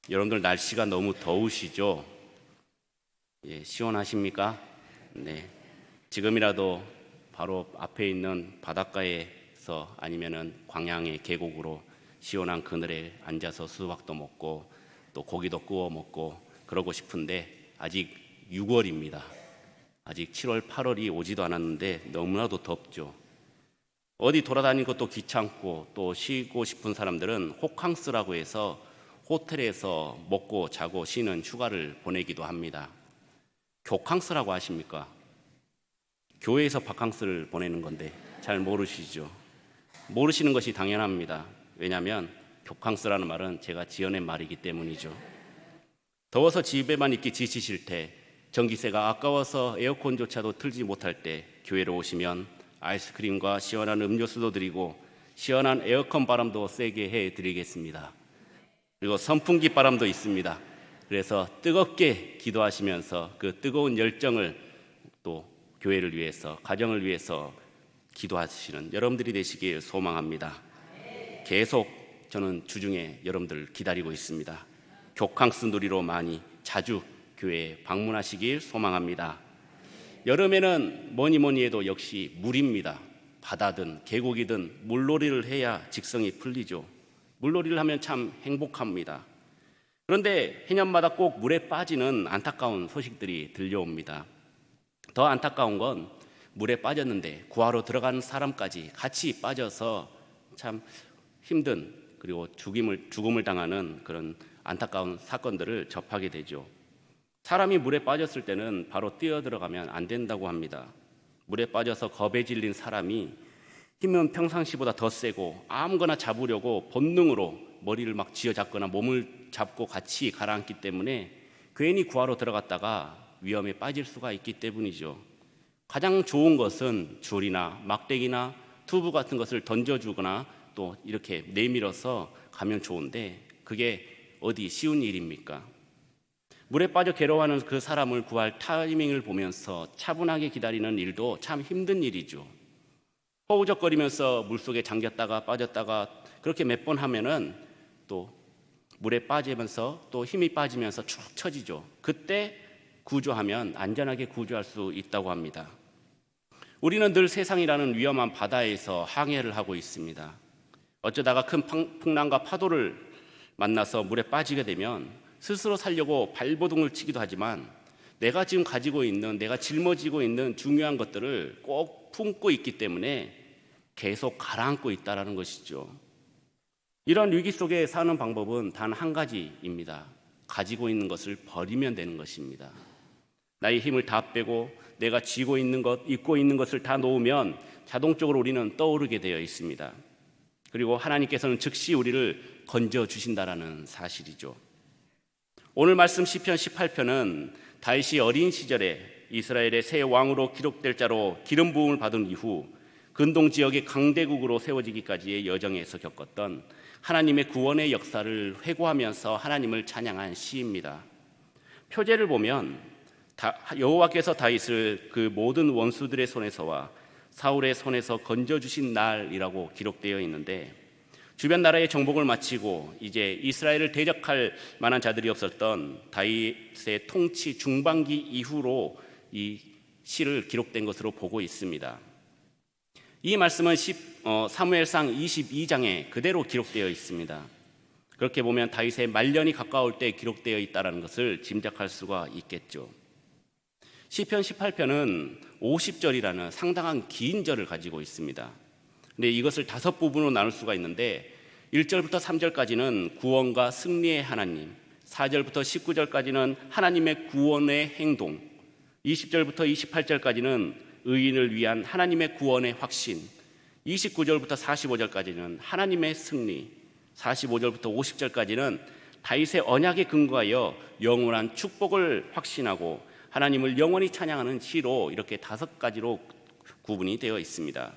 여러분들 날씨가 너무 더우시죠? 시원하십니까? 네. 지금이라도 바로 앞에 있는 바닷가에서 아니면은 광양의 계곡으로 시원한 그늘에 앉아서 수박도 먹고 또 고기도 구워 먹고 그러고 싶은데 아직 6월입니다. 아직 7월, 8월이 오지도 않았는데 너무나도 덥죠. 어디 돌아다니는 것도 귀찮고 또 쉬고 싶은 사람들은 호캉스라고 해서 호텔에서 먹고 자고 쉬는 휴가를 보내기도 합니다. 교캉스라고 아십니까? 교회에서 바캉스를 보내는 건데 잘 모르시죠? 모르시는 것이 당연합니다. 왜냐하면 교캉스라는 말은 제가 지어낸 말이기 때문이죠. 더워서 집에만 있기 지치실 때, 전기세가 아까워서 에어컨조차도 틀지 못할 때 교회로 오시면 아이스크림과 시원한 음료수도 드리고 시원한 에어컨 바람도 세게 해드리겠습니다. 그리고 선풍기 바람도 있습니다. 그래서 뜨겁게 기도하시면서 그 뜨거운 열정을 또 교회를 위해서, 가정을 위해서 기도하시는 여러분들이 되시길 소망합니다. 계속 저는 주중에 여러분들 기다리고 있습니다. 교캉스 누리러 많이 자주 교회에 방문하시길 소망합니다. 여름에는 뭐니 해도 역시 물입니다. 바다든 계곡이든 물놀이를 해야 직성이 풀리죠. 물놀이를 하면 참 행복합니다. 그런데 해년마다 꼭 물에 빠지는 안타까운 소식들이 들려옵니다. 더 안타까운 건 물에 빠졌는데 구하러 들어가는 사람까지 같이 빠져서 참 힘든, 그리고 죽음을 당하는 그런 안타까운 사건들을 접하게 되죠. 사람이 물에 빠졌을 때는 바로 뛰어 들어가면 안 된다고 합니다. 물에 빠져서 겁에 질린 사람이 힘은 평상시보다 더 세고 아무거나 잡으려고 본능으로 머리를 막 쥐어잡거나 몸을 잡고 같이 가라앉기 때문에 괜히 구하러 들어갔다가 위험에 빠질 수가 있기 때문이죠. 가장 좋은 것은 줄이나 막대기나 튜브 같은 것을 던져주거나 또 이렇게 내밀어서 가면 좋은데 그게 어디 쉬운 일입니까? 물에 빠져 괴로워하는 그 사람을 구할 타이밍을 보면서 차분하게 기다리는 일도 참 힘든 일이죠. 허우적거리면서 물속에 잠겼다가 빠졌다가 그렇게 몇 번 하면은 또 물에 빠지면서 또 힘이 빠지면서 축 처지죠. 그때 구조하면 안전하게 구조할 수 있다고 합니다. 우리는 늘 세상이라는 위험한 바다에서 항해를 하고 있습니다. 어쩌다가 큰 풍랑과 파도를 만나서 물에 빠지게 되면 스스로 살려고 발버둥을 치기도 하지만 내가 지금 가지고 있는, 내가 짊어지고 있는 중요한 것들을 꼭 품고 있기 때문에 계속 가라앉고 있다는 것이죠. 이런 위기 속에 사는 방법은 단 한 가지입니다. 가지고 있는 것을 버리면 되는 것입니다. 나의 힘을 다 빼고 내가 쥐고 있는 것, 입고 있는 것을 다 놓으면 자동적으로 우리는 떠오르게 되어 있습니다. 그리고 하나님께서는 즉시 우리를 건져주신다라는 사실이죠. 오늘 말씀 시편 18편은 다윗이 어린 시절에 이스라엘의 새 왕으로 기록될 자로 기름 부음을 받은 이후 근동 지역의 강대국으로 세워지기까지의 여정에서 겪었던 하나님의 구원의 역사를 회고하면서 하나님을 찬양한 시입니다. 표제를 보면 여호와께서 다윗을 그 모든 원수들의 손에서와 사울의 손에서 건져주신 날이라고 기록되어 있는데, 주변 나라의 정복을 마치고 이제 이스라엘을 대적할 만한 자들이 없었던 다윗의 통치 중반기 이후로 이 시를 기록된 것으로 보고 있습니다. 이 말씀은 사무엘상 22장에 그대로 기록되어 있습니다. 그렇게 보면 다윗의 말년이 가까울 때 기록되어 있다는 것을 짐작할 수가 있겠죠. 시편 18편은 50절이라는 상당한 긴 절을 가지고 있습니다. 근데 이것을 5부분으로 나눌 수가 있는데 1절부터 3절까지는 구원과 승리의 하나님, 4절부터 19절까지는 하나님의 구원의 행동, 20절부터 28절까지는 의인을 위한 하나님의 구원의 확신, 29절부터 45절까지는 하나님의 승리, 45절부터 50절까지는 다윗의 언약에 근거하여 영원한 축복을 확신하고 하나님을 영원히 찬양하는 시로 이렇게 5가지로 구분이 되어 있습니다.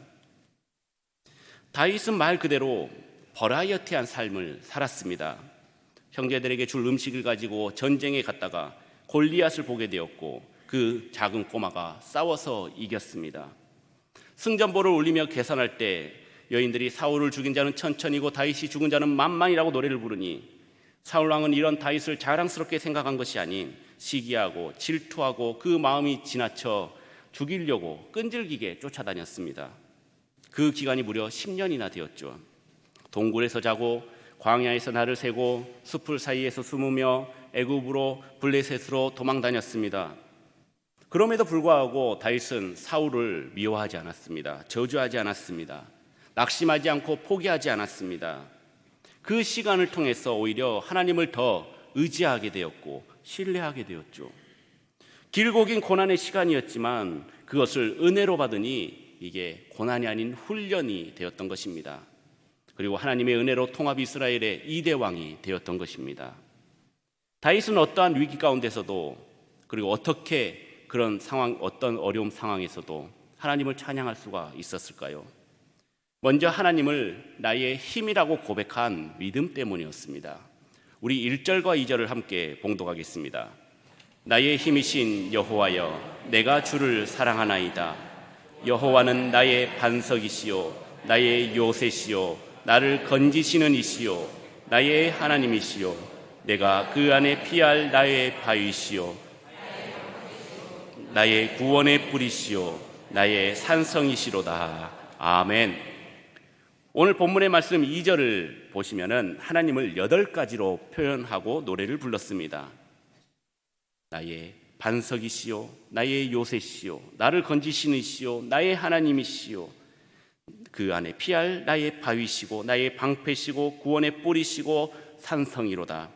다윗은 말 그대로 버라이어티한 삶을 살았습니다. 형제들에게 줄 음식을 가지고 전쟁에 갔다가 골리앗을 보게 되었고 그 작은 꼬마가 싸워서 이겼습니다. 승전보를 울리며 계산할 때 여인들이 사울을 죽인 자는 천천히고 다윗이 죽은 자는 만만이라고 노래를 부르니 사울 왕은 이런 다윗을 자랑스럽게 생각한 것이 아닌 시기하고 질투하고 그 마음이 지나쳐 죽이려고 끈질기게 쫓아다녔습니다. 그 기간이 무려 10년이나 되었죠. 동굴에서 자고 광야에서 날을 새고 숲을 사이에서 숨으며 애굽으로 블레셋으로 도망다녔습니다. 그럼에도 불구하고 다윗은 사울을 미워하지 않았습니다. 저주하지 않았습니다. 낙심하지 않고 포기하지 않았습니다. 그 시간을 통해서 오히려 하나님을 더 의지하게 되었고 신뢰하게 되었죠. 길고 긴 고난의 시간이었지만 그것을 은혜로 받으니 이게 고난이 아닌 훈련이 되었던 것입니다. 그리고 하나님의 은혜로 통합 이스라엘의 2대 왕이 되었던 것입니다. 다윗은 어떠한 위기 가운데서도 그리고 어떻게 그런 상황, 어떤 어려움 상황에서도 하나님을 찬양할 수가 있었을까요? 먼저 하나님을 나의 힘이라고 고백한 믿음 때문이었습니다. 우리 1절과 2절을 함께 봉독하겠습니다. 나의 힘이신 여호와여, 내가 주를 사랑하나이다. 여호와는 나의 반석이시요 나의 요새시요 나를 건지시는 이시요 나의 하나님이시요 내가 그 안에 피할 나의 바위시요 나의 구원의 뿌리시요 나의 산성이시로다. 아멘. 오늘 본문의 말씀 2절을 보시면은 하나님을 8가지로 표현하고 노래를 불렀습니다. 나의 반석이시요 나의 요새시요 나를 건지시는 이시요 나의 하나님이시요 그 안에 피할 나의 바위시고 나의 방패시고 구원의 뿌리시고 산성이로다.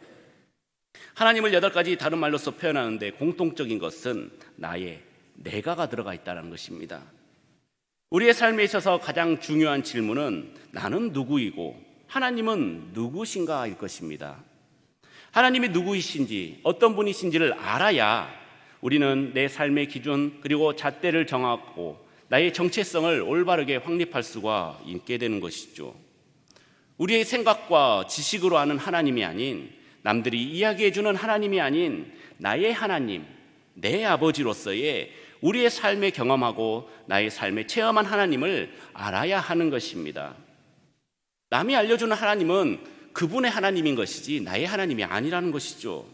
하나님을 8가지 다른 말로서 표현하는데 공통적인 것은 나의 내가가 들어가 있다는 것입니다. 우리의 삶에 있어서 가장 중요한 질문은 나는 누구이고 하나님은 누구신가일 것입니다. 하나님이 누구이신지 어떤 분이신지를 알아야 우리는 내 삶의 기준 그리고 잣대를 정하고 나의 정체성을 올바르게 확립할 수가 있게 되는 것이죠. 우리의 생각과 지식으로 아는 하나님이 아닌 남들이 이야기해주는 하나님이 아닌 나의 하나님, 내 아버지로서의 우리의 삶에 경험하고 나의 삶에 체험한 하나님을 알아야 하는 것입니다. 남이 알려주는 하나님은 그분의 하나님인 것이지 나의 하나님이 아니라는 것이죠.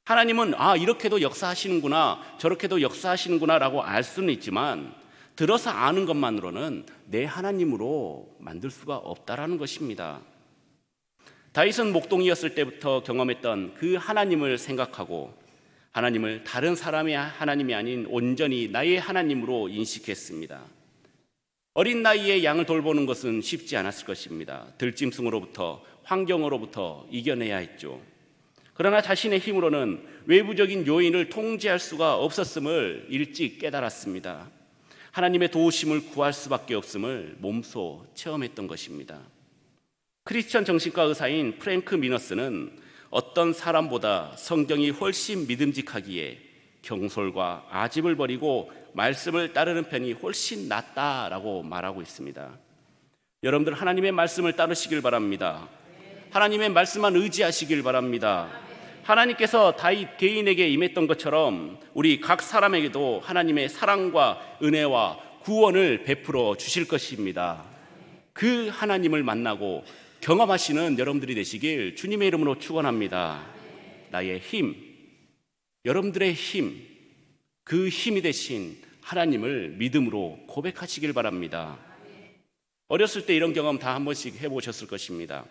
하나님은 이렇게도 역사하시는구나 저렇게도 역사하시는구나 라고 알 수는 있지만 들어서 아는 것만으로는 내 하나님으로 만들 수가 없다라는 것입니다. 다윗은 목동이었을 때부터 경험했던 그 하나님을 생각하고 하나님을 다른 사람의 하나님이 아닌 온전히 나의 하나님으로 인식했습니다. 어린 나이에 양을 돌보는 것은 쉽지 않았을 것입니다. 들짐승으로부터 환경으로부터 이겨내야 했죠. 그러나 자신의 힘으로는 외부적인 요인을 통제할 수가 없었음을 일찍 깨달았습니다. 하나님의 도우심을 구할 수밖에 없음을 몸소 체험했던 것입니다. 크리스천 정신과 의사인 프랭크 미너스는 어떤 사람보다 성경이 훨씬 믿음직하기에 경솔과 아집을 버리고 말씀을 따르는 편이 훨씬 낫다라고 말하고 있습니다. 여러분들 하나님의 말씀을 따르시길 바랍니다. 하나님의 말씀만 의지하시길 바랍니다. 하나님께서 다윗 개인에게 임했던 것처럼 우리 각 사람에게도 하나님의 사랑과 은혜와 구원을 베풀어 주실 것입니다. 그 하나님을 만나고 경험하시는 여러분들이 되시길 주님의 이름으로 축원합니다. 나의 힘, 여러분들의 힘, 그 힘이 되신 하나님을 믿음으로 고백하시길 바랍니다. 어렸을 때 이런 경험 다 한 번씩 해보셨을 것입니다.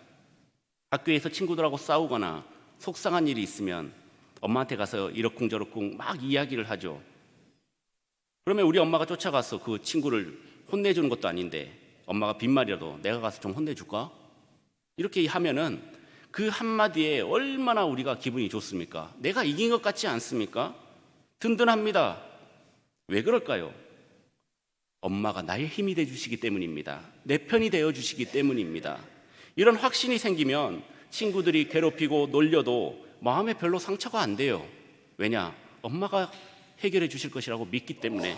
학교에서 친구들하고 싸우거나 속상한 일이 있으면 엄마한테 가서 이러쿵저러쿵 막 이야기를 하죠. 그러면 우리 엄마가 쫓아가서 그 친구를 혼내주는 것도 아닌데 엄마가 빈말이라도 내가 가서 좀 혼내줄까? 이렇게 하면은 그 한마디에 얼마나 우리가 기분이 좋습니까? 내가 이긴 것 같지 않습니까? 든든합니다. 왜 그럴까요? 엄마가 나의 힘이 되어주시기 때문입니다. 내 편이 되어주시기 때문입니다. 이런 확신이 생기면 친구들이 괴롭히고 놀려도 마음에 별로 상처가 안 돼요. 왜냐? 엄마가 해결해 주실 것이라고 믿기 때문에,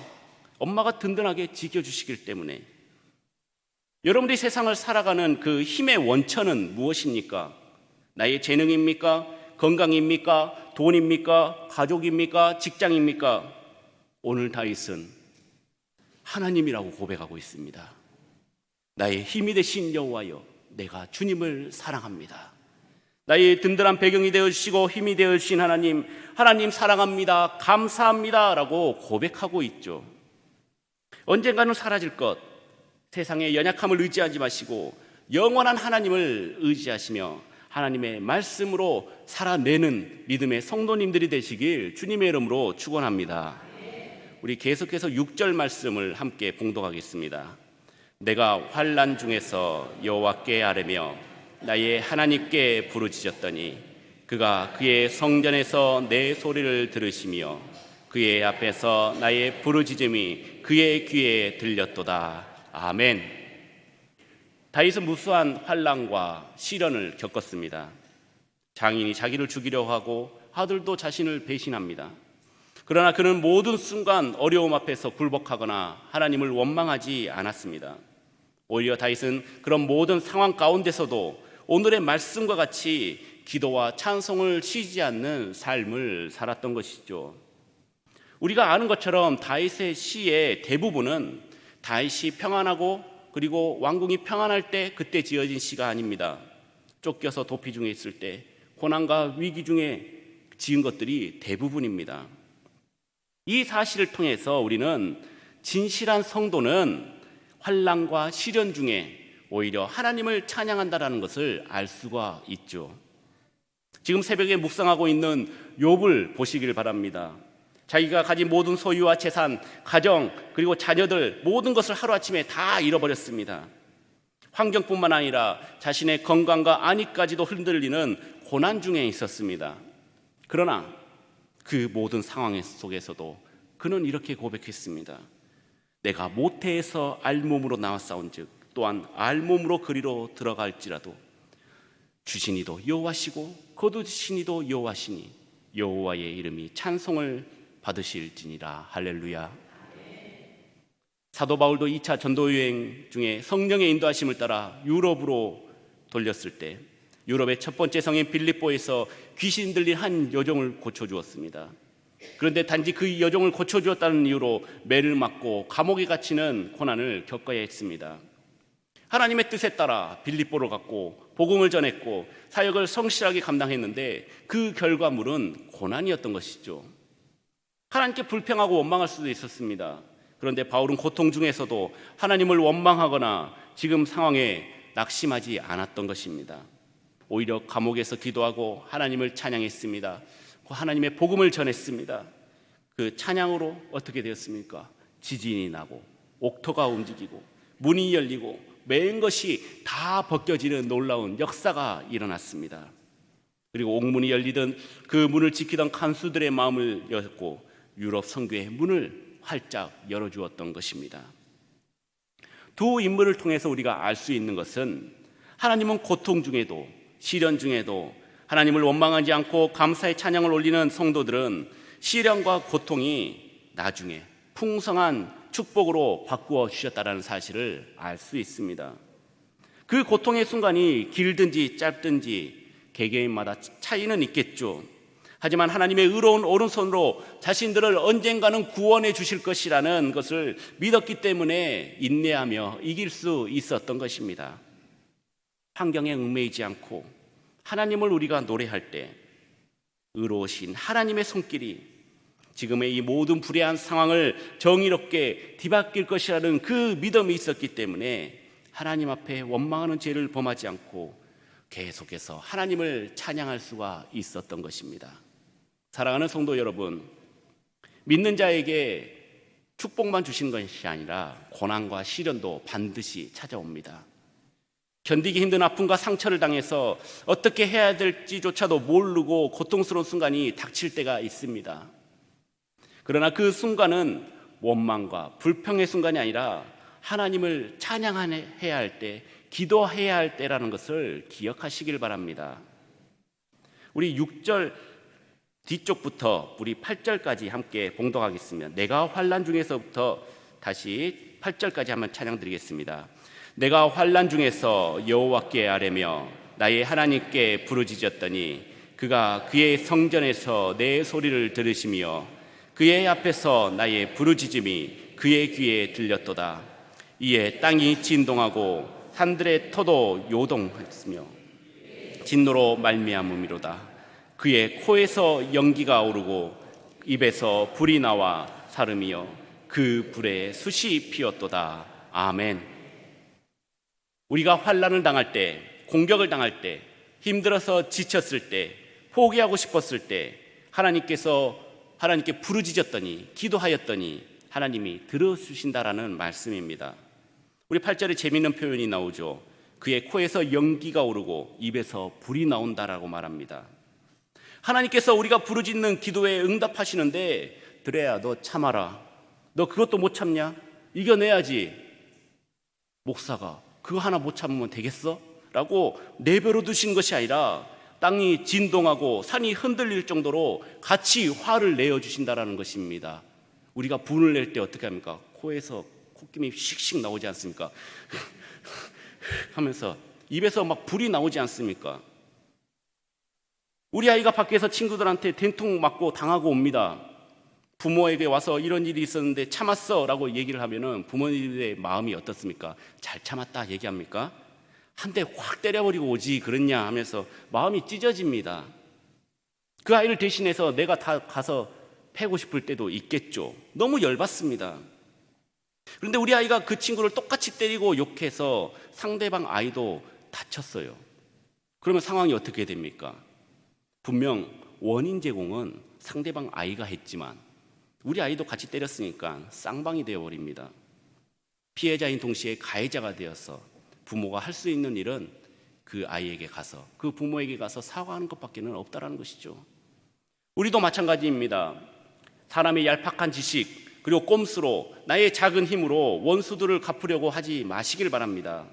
엄마가 든든하게 지켜주시기 때문에. 여러분들이 세상을 살아가는 그 힘의 원천은 무엇입니까? 나의 재능입니까? 건강입니까? 돈입니까? 가족입니까? 직장입니까? 오늘 다윗은 하나님이라고 고백하고 있습니다. 나의 힘이 되신 여호와여, 내가 주님을 사랑합니다. 나의 든든한 배경이 되어주시고 힘이 되어주신 하나님, 하나님 사랑합니다, 감사합니다 라고 고백하고 있죠. 언젠가는 사라질 것, 세상의 연약함을 의지하지 마시고 영원한 하나님을 의지하시며 하나님의 말씀으로 살아내는 믿음의 성도님들이 되시길 주님의 이름으로 축원합니다. 우리 계속해서 6절 말씀을 함께 봉독하겠습니다. 내가 환난 중에서 여호와께 아뢰며 나의 하나님께 부르짖었더니 그가 그의 성전에서 내 소리를 들으시며 그의 앞에서 나의 부르짖음이 그의 귀에 들렸도다. 아멘. 다윗은 무수한 환난과 시련을 겪었습니다. 장인이 자기를 죽이려 하고 아들도 자신을 배신합니다. 그러나 그는 모든 순간 어려움 앞에서 굴복하거나 하나님을 원망하지 않았습니다. 오히려 다윗은 그런 모든 상황 가운데서도 오늘의 말씀과 같이 기도와 찬송을 쉬지 않는 삶을 살았던 것이죠. 우리가 아는 것처럼 다윗의 시의 대부분은 다윗이 평안하고 그리고 왕궁이 평안할 때 그때 지어진 시가 아닙니다. 쫓겨서 도피 중에 있을 때 고난과 위기 중에 지은 것들이 대부분입니다. 이 사실을 통해서 우리는 진실한 성도는 환난과 시련 중에 오히려 하나님을 찬양한다라는 것을 알 수가 있죠. 지금 새벽에 묵상하고 있는 욥을 보시길 바랍니다. 자기가 가진 모든 소유와 재산, 가정, 그리고 자녀들 모든 것을 하루아침에 다 잃어버렸습니다. 환경뿐만 아니라 자신의 건강과 안위까지도 흔들리는 고난 중에 있었습니다. 그러나 그 모든 상황 속에서도 그는 이렇게 고백했습니다. 내가 모태에서 알몸으로 나왔사온즉 또한 알몸으로 그리로 들어갈지라도 주시니도 여호와시고 거두시니도 여호와시니 여호와의 이름이 찬송을 받으실지니라. 할렐루야. 사도 바울도 2차 전도 여행 중에 성령의 인도하심을 따라 유럽으로 돌렸을 때 유럽의 첫 번째 성인 빌립보에서 귀신 들린 한 여종을 고쳐주었습니다. 그런데 단지 그 여종을 고쳐주었다는 이유로 매를 맞고 감옥에 갇히는 고난을 겪어야 했습니다. 하나님의 뜻에 따라 빌립보로 갔고 복음을 전했고 사역을 성실하게 감당했는데 그 결과물은 고난이었던 것이죠. 하나님께 불평하고 원망할 수도 있었습니다. 그런데 바울은 고통 중에서도 하나님을 원망하거나 지금 상황에 낙심하지 않았던 것입니다. 오히려 감옥에서 기도하고 하나님을 찬양했습니다. 하나님의 복음을 전했습니다. 그 찬양으로 어떻게 되었습니까? 지진이 나고 옥토가 움직이고 문이 열리고 매인 것이 다 벗겨지는 놀라운 역사가 일어났습니다. 그리고 옥문이 열리던 그 문을 지키던 간수들의 마음을 열었고 유럽 선교의 문을 활짝 열어주었던 것입니다. 두 인물을 통해서 우리가 알 수 있는 것은 하나님은 고통 중에도 시련 중에도 하나님을 원망하지 않고 감사의 찬양을 올리는 성도들은 시련과 고통이 나중에 풍성한 축복으로 바꾸어 주셨다는 사실을 알 수 있습니다. 그 고통의 순간이 길든지 짧든지 개개인마다 차이는 있겠죠. 하지만 하나님의 의로운 오른손으로 자신들을 언젠가는 구원해 주실 것이라는 것을 믿었기 때문에 인내하며 이길 수 있었던 것입니다. 환경에 얽매이지 않고 하나님을 우리가 노래할 때 의로우신 하나님의 손길이 지금의 이 모든 불의한 상황을 정의롭게 뒤바뀔 것이라는 그 믿음이 있었기 때문에 하나님 앞에 원망하는 죄를 범하지 않고 계속해서 하나님을 찬양할 수가 있었던 것입니다. 사랑하는 성도 여러분, 믿는 자에게 축복만 주신 것이 아니라 고난과 시련도 반드시 찾아옵니다. 견디기 힘든 아픔과 상처를 당해서 어떻게 해야 될지조차도 모르고 고통스러운 순간이 닥칠 때가 있습니다. 그러나 그 순간은 원망과 불평의 순간이 아니라 하나님을 찬양해야 할 때, 기도해야 할 때라는 것을 기억하시길 바랍니다. 우리 6절 뒤쪽부터 우리 8절까지 함께 봉독하겠습니다. 내가 환난 중에서부터 다시 8절까지 한번 찬양 드리겠습니다. 내가 환난 중에서 여호와께 아뢰며 나의 하나님께 부르짖었더니 그가 그의 성전에서 내 소리를 들으시며 그의 앞에서 나의 부르짖음이 그의 귀에 들렸도다. 이에 땅이 진동하고 산들의 터도 요동했으며 진노로 말미암음이로다. 그의 코에서 연기가 오르고 입에서 불이 나와 사름이여 그 불에 숯이 피었도다. 아멘. 우리가 환난을 당할 때, 공격을 당할 때, 힘들어서 지쳤을 때, 포기하고 싶었을 때 하나님께 부르짖었더니, 기도하였더니 하나님이 들어주신다라는 말씀입니다. 우리 8절에 재미있는 표현이 나오죠. 그의 코에서 연기가 오르고 입에서 불이 나온다라고 말합니다. 하나님께서 우리가 부르짖는 기도에 응답하시는데, 드레야 너 참아라, 너 그것도 못 참냐? 이겨내야지. 목사가 그거 하나 못 참으면 되겠어? 라고 내버려 두신 것이 아니라 땅이 진동하고 산이 흔들릴 정도로 같이 화를 내어주신다라는 것입니다. 우리가 분을 낼 때 어떻게 합니까? 코에서 콧김이 씩씩 나오지 않습니까? 하면서 입에서 막 불이 나오지 않습니까? 우리 아이가 밖에서 친구들한테 된통 맞고 당하고 옵니다. 부모에게 와서 이런 일이 있었는데 참았어 라고 얘기를 하면은 부모님의 마음이 어떻습니까? 잘 참았다 얘기합니까? 한 대 확 때려버리고 오지 그랬냐 하면서 마음이 찢어집니다. 그 아이를 대신해서 내가 다 가서 패고 싶을 때도 있겠죠. 너무 열받습니다. 그런데 우리 아이가 그 친구를 똑같이 때리고 욕해서 상대방 아이도 다쳤어요. 그러면 상황이 어떻게 됩니까? 분명 원인 제공은 상대방 아이가 했지만 우리 아이도 같이 때렸으니까 쌍방이 되어버립니다. 피해자인 동시에 가해자가 되어서 부모가 할 수 있는 일은 그 아이에게 가서, 그 부모에게 가서 사과하는 것밖에는 없다라는 것이죠. 우리도 마찬가지입니다. 사람의 얄팍한 지식 그리고 꼼수로, 나의 작은 힘으로 원수들을 갚으려고 하지 마시길 바랍니다.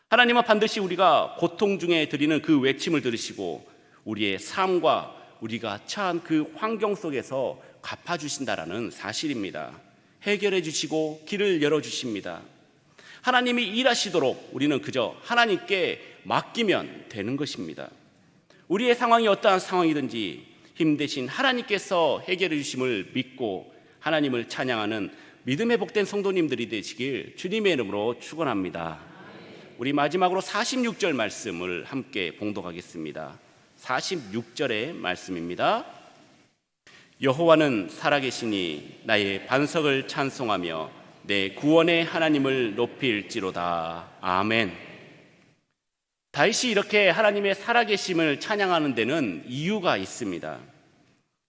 하나님은 반드시 우리가 고통 중에 드리는 그 외침을 들으시고 우리의 삶과 우리가 처한 그 환경 속에서 갚아주신다라는 사실입니다. 해결해 주시고 길을 열어주십니다. 하나님이 일하시도록 우리는 그저 하나님께 맡기면 되는 것입니다. 우리의 상황이 어떠한 상황이든지 힘대신 하나님께서 해결해 주심을 믿고 하나님을 찬양하는 믿음의 복된 성도님들이 되시길 주님의 이름으로 축원합니다. 우리 마지막으로 46절 말씀을 함께 봉독하겠습니다. 46절의 말씀입니다. 여호와는 살아계시니 나의 반석을 찬송하며 내 구원의 하나님을 높일지로다. 아멘. 다윗이 이렇게 하나님의 살아계심을 찬양하는 데는 이유가 있습니다.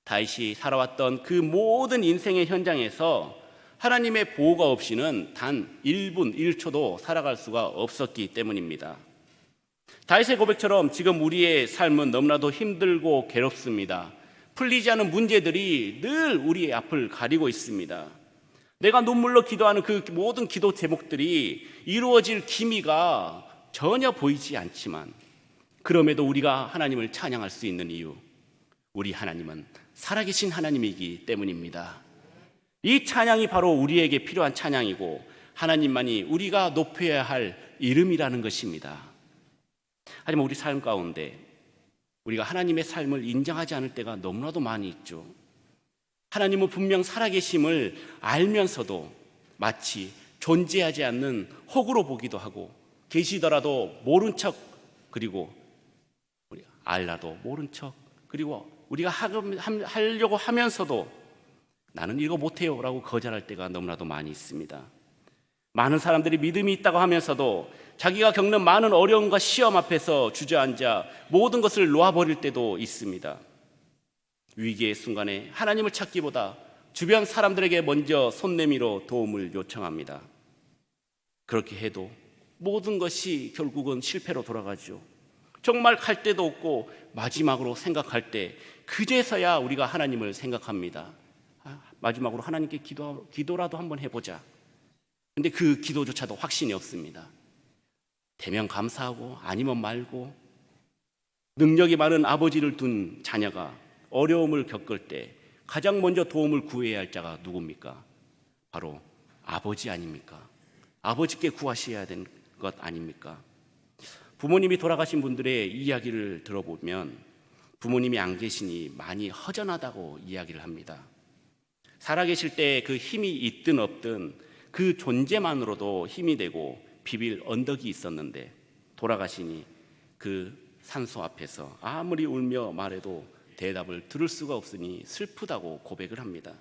다윗이 살아왔던 그 모든 인생의 현장에서 하나님의 보호가 없이는 단 1분 1초도 살아갈 수가 없었기 때문입니다. 다윗의 고백처럼 지금 우리의 삶은 너무나도 힘들고 괴롭습니다. 풀리지 않은 문제들이 늘 우리의 앞을 가리고 있습니다. 내가 눈물로 기도하는 그 모든 기도 제목들이 이루어질 기미가 전혀 보이지 않지만 그럼에도 우리가 하나님을 찬양할 수 있는 이유, 우리 하나님은 살아계신 하나님이기 때문입니다. 이 찬양이 바로 우리에게 필요한 찬양이고 하나님만이 우리가 높여야 할 이름이라는 것입니다. 하지만 우리 삶 가운데 우리가 하나님의 삶을 인정하지 않을 때가 너무나도 많이 있죠. 하나님은 분명 살아계심을 알면서도 마치 존재하지 않는 흙으로 보기도 하고 계시더라도 모른 척, 그리고 알라도 모른 척, 그리고 우리가 하려고 하면서도 나는 이거 못해요 라고 거절할 때가 너무나도 많이 있습니다. 많은 사람들이 믿음이 있다고 하면서도 자기가 겪는 많은 어려움과 시험 앞에서 주저앉아 모든 것을 놓아버릴 때도 있습니다. 위기의 순간에 하나님을 찾기보다 주변 사람들에게 먼저 손 내밀어 도움을 요청합니다. 그렇게 해도 모든 것이 결국은 실패로 돌아가죠. 정말 갈 데도 없고 마지막으로 생각할 때 그제서야 우리가 하나님을 생각합니다. 마지막으로 하나님께 기도라도 한번 해보자. 근데 그 기도조차도 확신이 없습니다. 되면 감사하고 아니면 말고. 능력이 많은 아버지를 둔 자녀가 어려움을 겪을 때 가장 먼저 도움을 구해야 할 자가 누굽니까? 바로 아버지 아닙니까? 아버지께 구하셔야 되는 것 아닙니까? 부모님이 돌아가신 분들의 이야기를 들어보면 부모님이 안 계시니 많이 허전하다고 이야기를 합니다. 살아계실 때 그 힘이 있든 없든 그 존재만으로도 힘이 되고 비빌 언덕이 있었는데 돌아가시니 그 산소 앞에서 아무리 울며 말해도 대답을 들을 수가 없으니 슬프다고 고백을 합니다.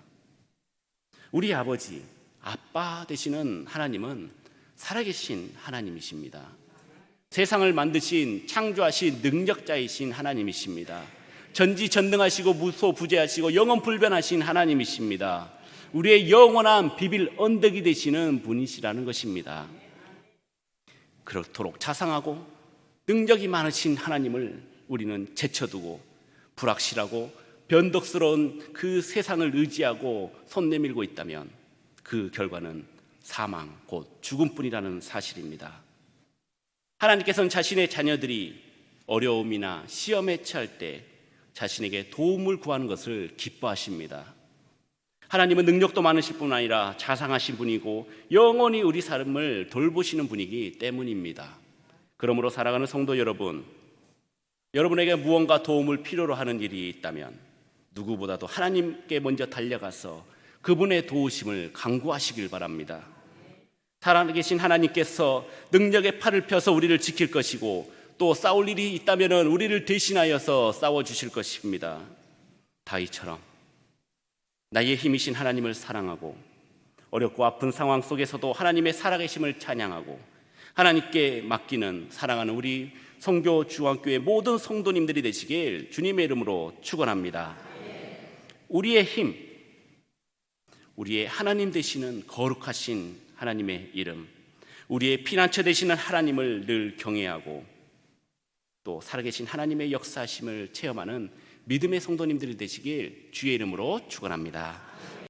우리 아버지, 아빠 되시는 하나님은 살아계신 하나님이십니다. 세상을 만드신 창조하신 능력자이신 하나님이십니다. 전지전능하시고 무소부재하시고 영원불변하신 하나님이십니다. 우리의 영원한 비빌 언덕이 되시는 분이시라는 것입니다. 그렇도록 자상하고 능력이 많으신 하나님을 우리는 제쳐두고 불확실하고 변덕스러운 그 세상을 의지하고 손 내밀고 있다면 그 결과는 사망, 곧 죽음뿐이라는 사실입니다. 하나님께서는 자신의 자녀들이 어려움이나 시험에 처할 때 자신에게 도움을 구하는 것을 기뻐하십니다. 하나님은 능력도 많으실 뿐 아니라 자상하신 분이고 영원히 우리 삶을 돌보시는 분이기 때문입니다. 그러므로 사랑하는 성도 여러분, 여러분에게 무언가 도움을 필요로 하는 일이 있다면 누구보다도 하나님께 먼저 달려가서 그분의 도우심을 간구하시길 바랍니다. 살아계신 하나님께서 능력의 팔을 펴서 우리를 지킬 것이고 또 싸울 일이 있다면 우리를 대신하여서 싸워주실 것입니다. 다윗처럼 나의 힘이신 하나님을 사랑하고 어렵고 아픈 상황 속에서도 하나님의 살아계심을 찬양하고 하나님께 맡기는 사랑하는 우리 성교 중앙교회 모든 성도님들이 되시길 주님의 이름으로 축원합니다. 우리의 힘, 우리의 하나님 되시는 거룩하신 하나님의 이름, 우리의 피난처 되시는 하나님을 늘 경외하고 또 살아계신 하나님의 역사하심을 체험하는 믿음의 성도님들이 되시길 주의 이름으로 축원합니다.